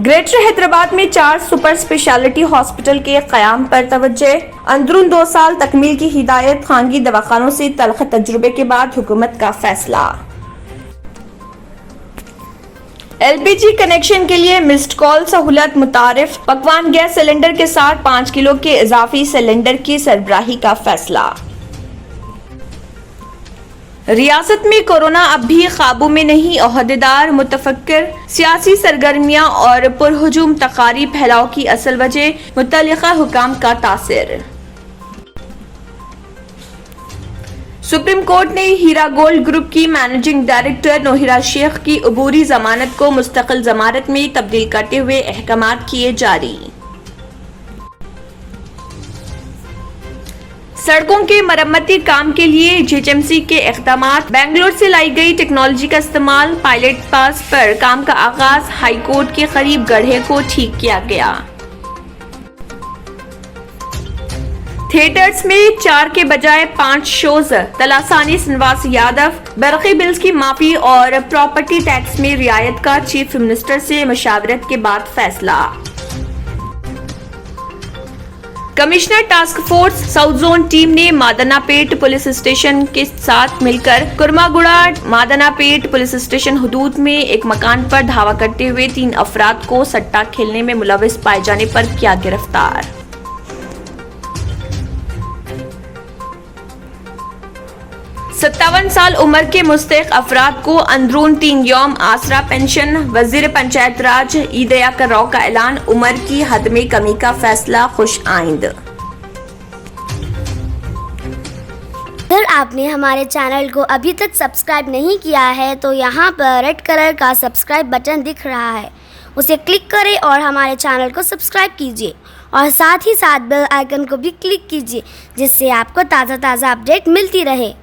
Greater Hyderabad में 4 super speciality hospital के क़याम पर तवज्जो। अंदरून 2 साल तकमील की हिदायत। खानगी दवाखानों से तल्ख तजुर्बे के बाद हुकूमत का फैसला। LPG कनेक्शन के लिए मिस्ड कॉल सहूलत मुतारिफ। पकवान गैस सिलेंडर के साथ 5 किलो के इजाफी सिलेंडर की सरबराही का फैसला। रियासत में कोरोना अब भी काबू में नहीं, ओहदेदार मुतफक्किर। सियासी सरगर्मियां और पुरहुजूम तकारीब फैलाव की असल वजह, मुतल्लिका हुकाम का तासिर। सुप्रीम कोर्ट ने हीरा गोल्ड ग्रुप की मैनेजिंग डायरेक्टर नोहिरा शेख की अबूरी जमानत को मुस्तकिल जमानत में तब्दील करते हुए अहकामात किए जारी। सड़कों के मरम्मती काम के लिए GHMC के इक़दामात। बेंगलोर से लाई गई टेक्नोलॉजी का इस्तेमाल। पायलट पास पर काम का आगाज। हाई कोर्ट के करीब गड्ढे को ठीक किया गया। थिएटर्स में 4 के बजाय 5 शोज। तलासानी श्रीनिवास यादव। बरक़ी बिल्स की माफी और प्रॉपर्टी टैक्स में रियायत का चीफ मिनिस्टर से मशावरत के बाद फैसला। Commissioner task force south zone team ने मादनापेट पुलिस स्टेशन के साथ मिलकर कुर्मागुड़ा मादनापेट पुलिस स्टेशन हुदूद में एक मकान पर धावा करते हुए 3 अफराद को सट्टा खेलने में मुलविस पाए जाने पर किया गिरफ्तार। 57 साल उम्र के मुस्तहिक अफराद को अंदरून 3 यौम आसरा पेंशन। वजीर पंचायत राज ईदया कराओ का ऐलान। उम्र की हद में कमी का फैसला खुश आइंद। अगर आपने हमारे चैनल को अभी तक सब्सक्राइब नहीं किया है तो यहाँ पर रेड कलर का सब्सक्राइब बटन दिख रहा है, उसे क्लिक करें और हमारे चैनल को सब्सक्राइब कीजिए और साथ ही साथ बेल आइकन को भी क्लिक कीजिए, जिससे आपको ताज़ा अपडेट मिलती रहे।